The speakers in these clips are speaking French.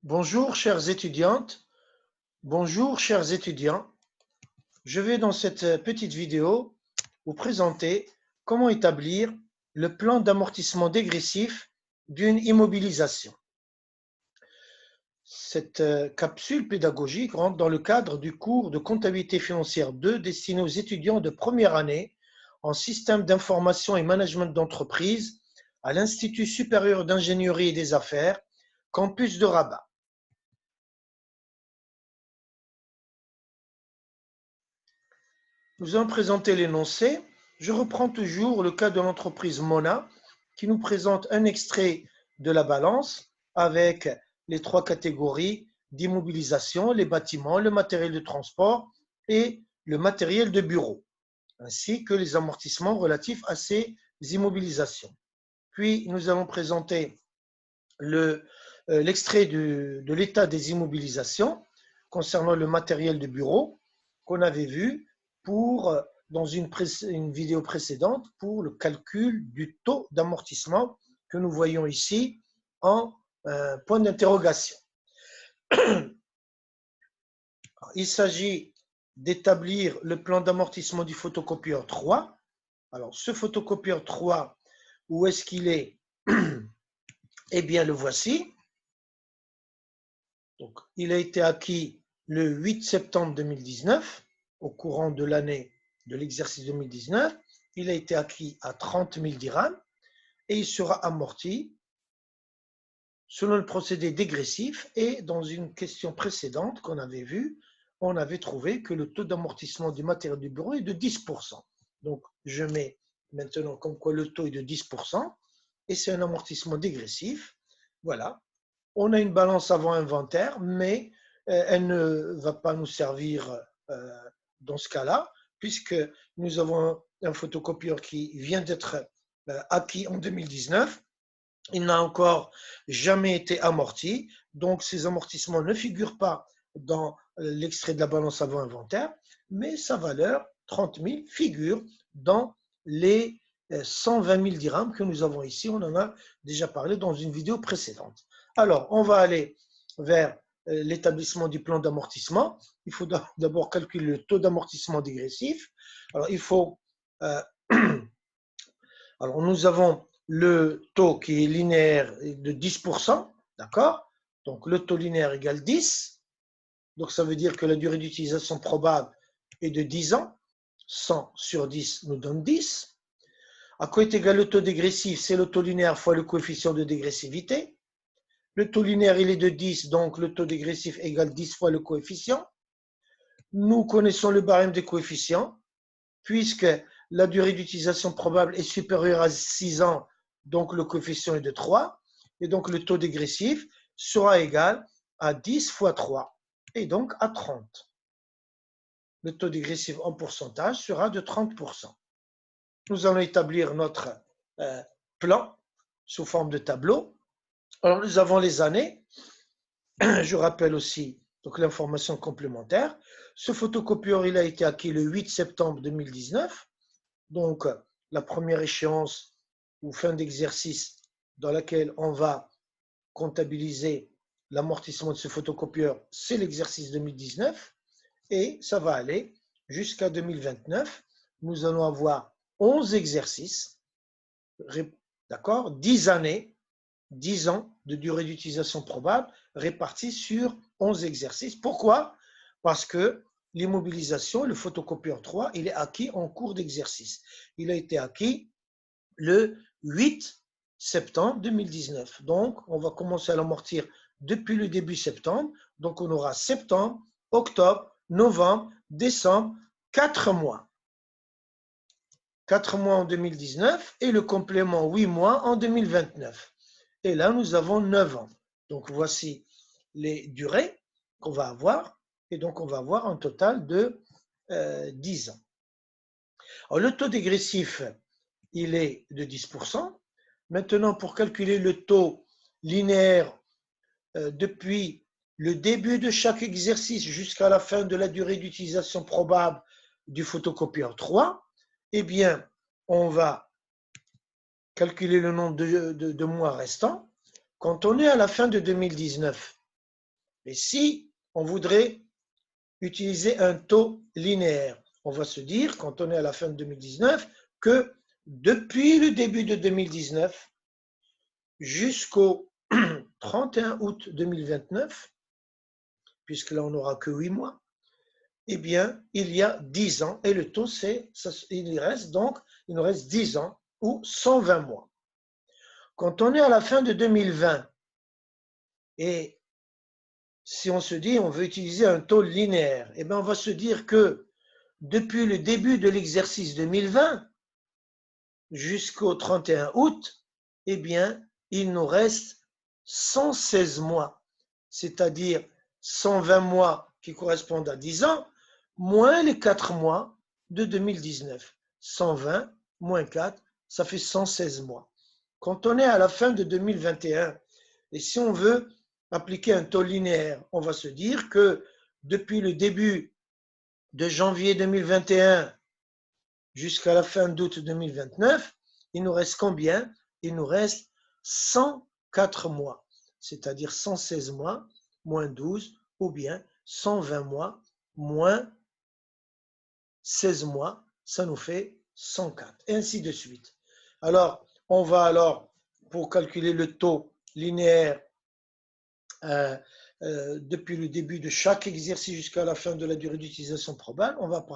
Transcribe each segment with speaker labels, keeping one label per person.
Speaker 1: Bonjour chères étudiantes, bonjour chers étudiants. Je vais dans cette petite vidéo vous présenter comment établir le plan d'amortissement dégressif d'une immobilisation. Cette capsule pédagogique rentre dans le cadre du cours de comptabilité financière 2 destiné aux étudiants de première année en système d'information et management d'entreprise à l'Institut supérieur d'ingénierie et des affaires, campus de Rabat. Nous allons présenter l'énoncé. Je reprends toujours le cas de l'entreprise Mona qui nous présente un extrait de la balance avec les trois catégories d'immobilisation, les bâtiments, le matériel de transport et le matériel de bureau, ainsi que les amortissements relatifs à ces immobilisations. Puis, nous allons présenter l'extrait de l'état des immobilisations concernant le matériel de bureau qu'on avait vu dans une vidéo précédente pour le calcul du taux d'amortissement que nous voyons ici en point d'interrogation. Il s'agit d'établir le plan d'amortissement du photocopieur 3. Alors, ce photocopieur 3, où est-ce qu'il est? Eh bien, le voici. Donc, il a été acquis le 8 septembre 2019, au courant de l'année de l'exercice 2019. Il a été acquis à 30 000 dirhams et il sera amorti selon le procédé dégressif. Et dans une question précédente qu'on avait vue, on avait trouvé que le taux d'amortissement du matériel du bureau est de 10%. Donc, je mets maintenant comme quoi le taux est de 10% et c'est un amortissement dégressif. Voilà. On a une balance avant inventaire, mais elle ne va pas nous servir dans ce cas-là, puisque nous avons un photocopieur qui vient d'être acquis en 2019. Il n'a encore jamais été amorti, donc ces amortissements ne figurent pas dans l'extrait de la balance avant inventaire, mais sa valeur, 30 000, figure dans les 120 000 dirhams que nous avons ici. On en a déjà parlé dans une vidéo précédente. Alors, on va aller vers l'établissement du plan d'amortissement. Il faut d'abord calculer le taux d'amortissement dégressif. Alors, alors, nous avons le taux qui est linéaire de 10%, d'accord? Donc, le taux linéaire égale 10. Donc, ça veut dire que la durée d'utilisation probable est de 10 ans. 100 sur 10 nous donne 10. À quoi est égal le taux dégressif? C'est le taux linéaire fois le coefficient de dégressivité. Le taux linéaire, il est de 10, donc le taux dégressif égale 10 fois le coefficient. Nous connaissons le barème des coefficients, puisque la durée d'utilisation probable est supérieure à 6 ans, donc le coefficient est de 3, et donc le taux dégressif sera égal à 10 fois 3, et donc à 30. Le taux dégressif en pourcentage sera de 30%. Nous allons établir notre plan sous forme de tableau. Alors, nous avons les années. Je rappelle aussi l'information complémentaire. Ce photocopieur, il a été acquis le 8 septembre 2019. Donc, la première échéance ou fin d'exercice dans laquelle on va comptabiliser l'amortissement de ce photocopieur, c'est l'exercice 2019. Et ça va aller jusqu'à 2029. Nous allons avoir 11 exercices, d'accord, 10 années, 10 ans de durée d'utilisation probable répartis sur 11 exercices. Pourquoi? Parce que l'immobilisation, le photocopieur 3, il est acquis en cours d'exercice. Il a été acquis le 8 septembre 2019. Donc, on va commencer à l'amortir depuis le début septembre. Donc, on aura septembre, octobre, novembre, décembre, 4 mois. 4 mois en 2019 et le complément 8 mois en 2029. Et là, nous avons 9 ans. Donc, voici les durées qu'on va avoir. Et donc, on va avoir un total de 10 ans. Alors, le taux dégressif, il est de 10%. Maintenant, pour calculer le taux linéaire depuis le début de chaque exercice jusqu'à la fin de la durée d'utilisation probable du photocopieur 3, eh bien, on va calculer le nombre de mois restants quand on est à la fin de 2019. Et si on voudrait utiliser un taux linéaire, on va se dire, quand on est à la fin de 2019, que depuis le début de 2019 jusqu'au 31 août 2029, puisque là on n'aura que 8 mois, eh bien, il y a 10 ans, et le taux, il reste donc, il nous reste 10 ans, ou 120 mois. Quand on est à la fin de 2020, et si on se dit on veut utiliser un taux linéaire, eh bien on va se dire que depuis le début de l'exercice 2020 jusqu'au 31 août, eh bien, il nous reste 116 mois, c'est-à-dire 120 mois qui correspondent à 10 ans, moins les 4 mois de 2019. 120 moins 4, ça fait 116 mois. Quand on est à la fin de 2021, et si on veut appliquer un taux linéaire, on va se dire que depuis le début de janvier 2021 jusqu'à la fin d'août 2029, il nous reste combien? Il nous reste 104 mois, c'est-à-dire 116 mois moins 12, ou bien 120 mois moins 16 mois, ça nous fait 104, et ainsi de suite. Alors, on va alors, pour calculer le taux linéaire depuis le début de chaque exercice jusqu'à la fin de la durée d'utilisation probable, on va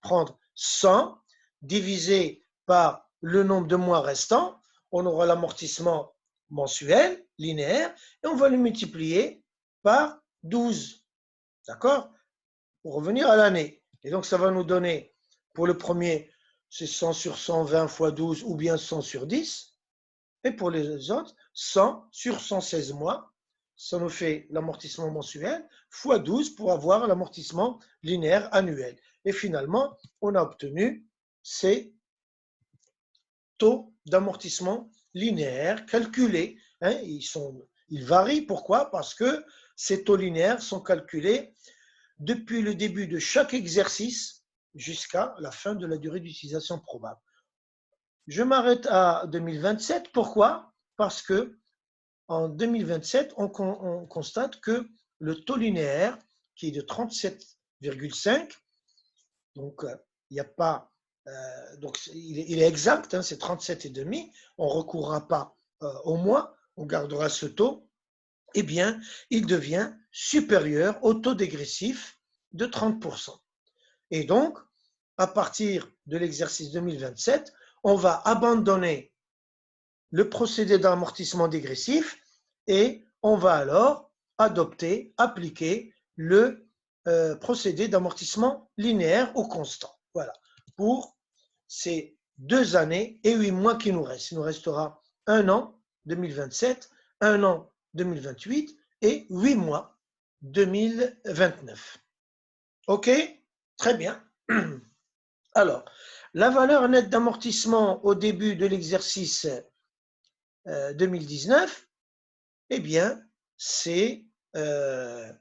Speaker 1: prendre 100 divisé par le nombre de mois restants, on aura l'amortissement mensuel, linéaire, et on va le multiplier par 12. D'accord? Pour revenir à l'année. Et donc, ça va nous donner, pour le premier, c'est 100 sur 120 fois 12, ou bien 100 sur 10. Et pour les autres, 100 sur 116 mois, ça nous fait l'amortissement mensuel, fois 12 pour avoir l'amortissement linéaire annuel. Et finalement, on a obtenu ces taux d'amortissement linéaire calculés. Hein, ils varient. Pourquoi? Parce que ces taux linéaires sont calculés depuis le début de chaque exercice jusqu'à la fin de la durée d'utilisation probable. Je m'arrête à 2027. Pourquoi? Parce que en 2027, on constate que le taux linéaire, qui est de 37,5, donc il n'y a pas, donc il est exact, hein, c'est 37,5, on ne recourra pas au mois, on gardera ce taux, eh bien, il devient supérieur au taux dégressif de 30%. Et donc, à partir de l'exercice 2027, on va abandonner le procédé d'amortissement dégressif et on va alors appliquer le procédé d'amortissement linéaire ou constant. Voilà, pour ces 2 années et 8 mois qui nous restent. Il nous restera 1 an 2027, 1 an 2028 et 8 mois 2029. OK? Très bien. Alors, la valeur nette d'amortissement au début de l'exercice 2019, eh bien, c'est la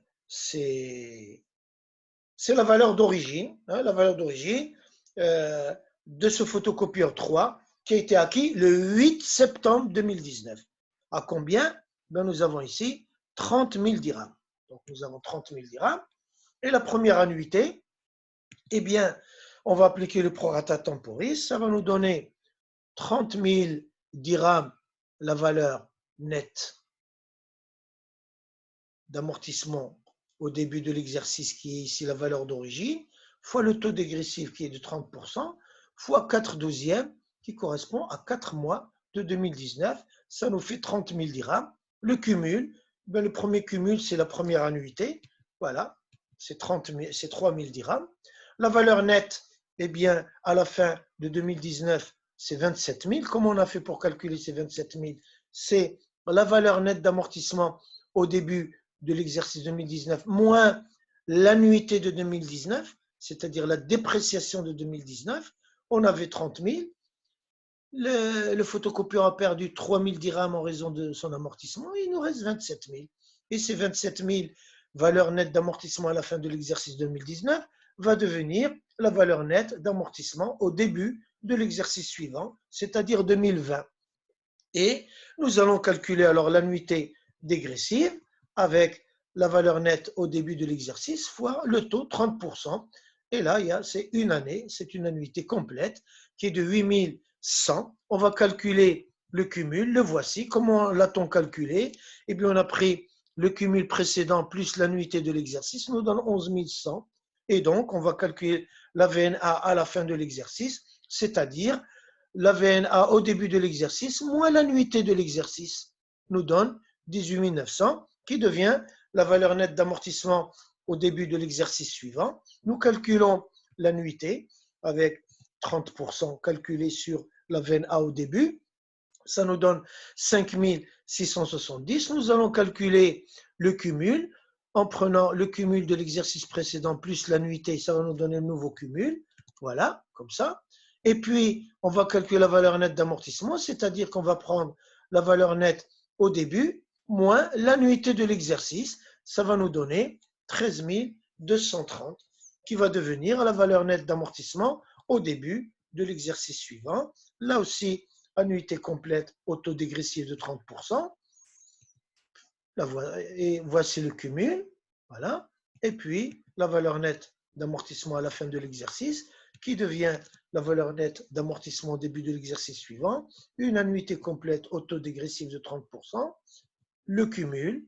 Speaker 1: valeur d'origine, hein, la valeur d'origine de ce photocopieur 3 qui a été acquis le 8 septembre 2019. À combien? Ben, nous avons ici 30 000 dirhams. Donc, nous avons 30 000 dirhams. Et la première annuité, eh bien, on va appliquer le prorata temporis. Ça va nous donner 30 000 dirhams, la valeur nette d'amortissement au début de l'exercice, qui est ici la valeur d'origine, fois le taux dégressif qui est de 30%, fois 4/12, qui correspond à 4 mois de 2019. Ça nous fait 30 000 dirhams. Le cumul, ben le premier cumul, c'est la première annuité. Voilà, c'est 3 000 dirhams. La valeur nette, eh bien, à la fin de 2019, c'est 27 000. Comment on a fait pour calculer ces 27 000? C'est la valeur nette d'amortissement au début de l'exercice 2019 moins l'annuité de 2019, c'est-à-dire la dépréciation de 2019. On avait 30 000. Le photocopieur a perdu 3 000 dirhams en raison de son amortissement. Et il nous reste 27 000. Et ces 27 000 valeurs nettes d'amortissement à la fin de l'exercice 2019 va devenir la valeur nette d'amortissement au début de l'exercice suivant, c'est-à-dire 2020. Et nous allons calculer alors l'annuité dégressive avec la valeur nette au début de l'exercice fois le taux 30%. Et là, c'est une année, c'est une annuité complète qui est de 8100. On va calculer le cumul, le voici. Comment l'a-t-on calculé? Eh bien, on a pris le cumul précédent plus l'annuité de l'exercice, nous donne 11 100. Et donc, on va calculer la VNA à la fin de l'exercice, c'est-à-dire la VNA au début de l'exercice moins l'annuité de l'exercice nous donne 18 900 qui devient la valeur nette d'amortissement au début de l'exercice suivant. Nous calculons l'annuité avec 30% calculé sur la VNA au début. Ça nous donne 5 670. Nous allons calculer le cumul en prenant le cumul de l'exercice précédent plus l'annuité. Ça va nous donner le nouveau cumul. Voilà, comme ça. Et puis, on va calculer la valeur nette d'amortissement, c'est-à-dire qu'on va prendre la valeur nette au début moins l'annuité de l'exercice. Ça va nous donner 13 230 qui va devenir la valeur nette d'amortissement au début de l'exercice suivant. Là aussi, annuité complète au taux dégressif de 30%. Et voici le cumul. Voilà. Et puis, la valeur nette d'amortissement à la fin de l'exercice qui devient la valeur nette d'amortissement au début de l'exercice suivant, une annuité complète au taux dégressif de 30%, le cumul,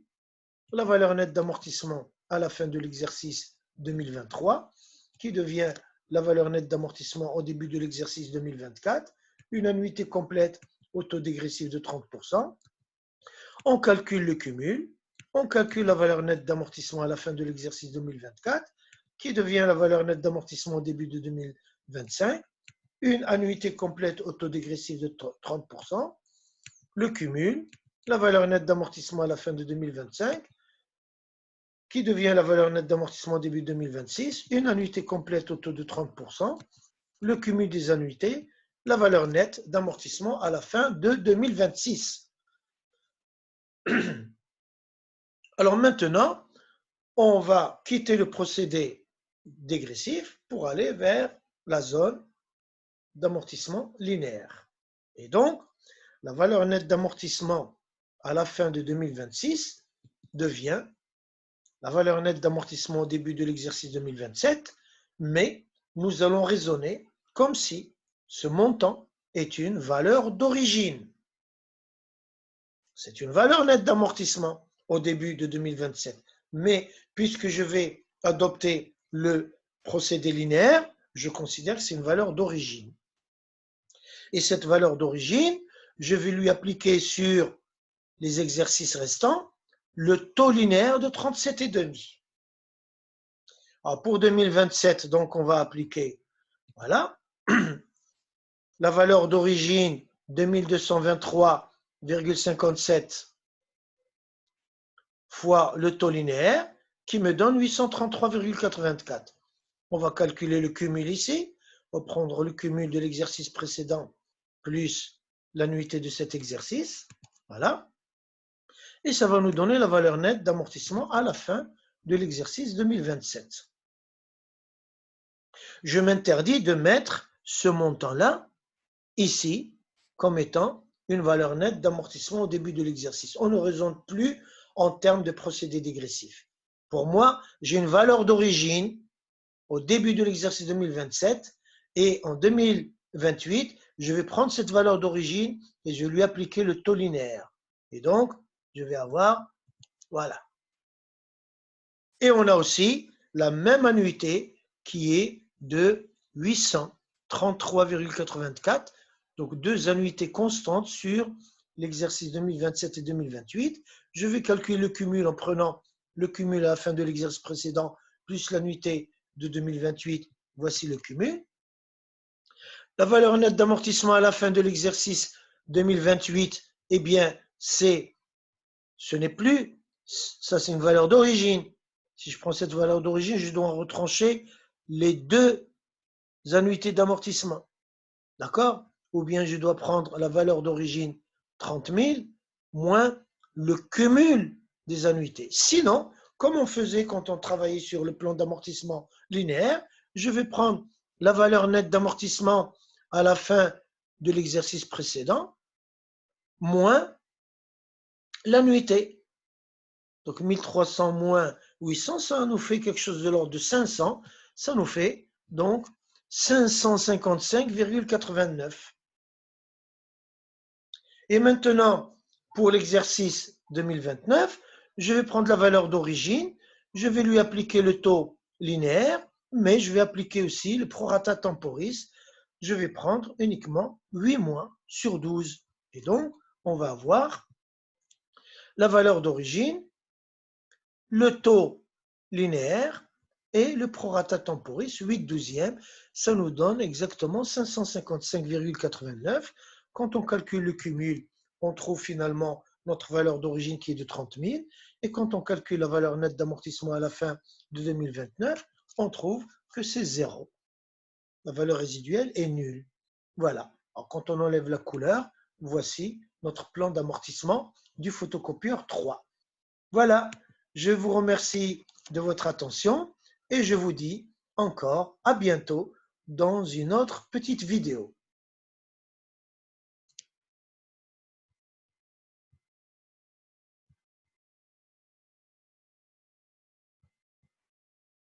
Speaker 1: la valeur nette d'amortissement à la fin de l'exercice 2023, qui devient la valeur nette d'amortissement au début de l'exercice 2024, une annuité complète au taux dégressif de 30%. On calcule le cumul, on calcule la valeur nette d'amortissement à la fin de l'exercice 2024, qui devient la valeur nette d'amortissement au début de 2025, une annuité complète au taux dégressif de 30%, le cumul, la valeur nette d'amortissement à la fin de 2025, qui devient la valeur nette d'amortissement au début de 2026, une annuité complète au taux de 30%, le cumul des annuités, la valeur nette d'amortissement à la fin de 2026. Alors maintenant, on va quitter le procédé dégressif pour aller vers la zone d'amortissement linéaire. Et donc, la valeur nette d'amortissement à la fin de 2026 devient la valeur nette d'amortissement au début de l'exercice 2027, mais nous allons raisonner comme si ce montant est une valeur d'origine. C'est une valeur nette d'amortissement au début de 2027. Mais puisque je vais adopter le procédé linéaire, je considère que c'est une valeur d'origine. Et cette valeur d'origine, je vais lui appliquer sur les exercices restants le taux linéaire de 37,5. Alors pour 2027, donc on va appliquer, voilà, la valeur d'origine 2223,57 fois le taux linéaire qui me donne 833,84. On va calculer le cumul ici. On va prendre le cumul de l'exercice précédent plus l'annuité de cet exercice. Voilà. Et ça va nous donner la valeur nette d'amortissement à la fin de l'exercice 2027. Je m'interdis de mettre ce montant-là ici comme étant une valeur nette d'amortissement au début de l'exercice. On ne raisonne plus en termes de procédé dégressif. Pour moi, j'ai une valeur d'origine au début de l'exercice 2027 et en 2028, je vais prendre cette valeur d'origine et je vais lui appliquer le taux linéaire. Et donc, je vais avoir, voilà. Et on a aussi la même annuité qui est de 833,84, donc deux annuités constantes sur l'exercice 2027 et 2028. Je vais calculer le cumul en prenant le cumul à la fin de l'exercice précédent plus l'annuité de 2028. Voici le cumul. La valeur nette d'amortissement à la fin de l'exercice 2028, eh bien, ce n'est plus, ça c'est une valeur d'origine. Si je prends cette valeur d'origine, je dois retrancher les deux annuités d'amortissement. D'accord? Ou bien je dois prendre la valeur d'origine 30 000 moins le cumul des annuités. Sinon, comme on faisait quand on travaillait sur le plan d'amortissement linéaire, je vais prendre la valeur nette d'amortissement à la fin de l'exercice précédent, moins l'annuité. Donc 1300 moins 800, ça nous fait quelque chose de l'ordre de 500. Ça nous fait donc 555,89. Et maintenant, pour l'exercice 2029, je vais prendre la valeur d'origine, je vais lui appliquer le taux linéaire, mais je vais appliquer aussi le prorata temporis. Je vais prendre uniquement 8 mois sur 12. Et donc, on va avoir la valeur d'origine, le taux linéaire et le prorata temporis, 8/12. Ça nous donne exactement 555,89. Quand on calcule le cumul, on trouve finalement notre valeur d'origine qui est de 30 000. Et quand on calcule la valeur nette d'amortissement à la fin de 2029, on trouve que c'est 0. La valeur résiduelle est nulle. Voilà. Alors, quand on enlève la couleur, voici notre plan d'amortissement du photocopieur 3. Voilà. Je vous remercie de votre attention et je vous dis encore à bientôt dans une autre petite vidéo.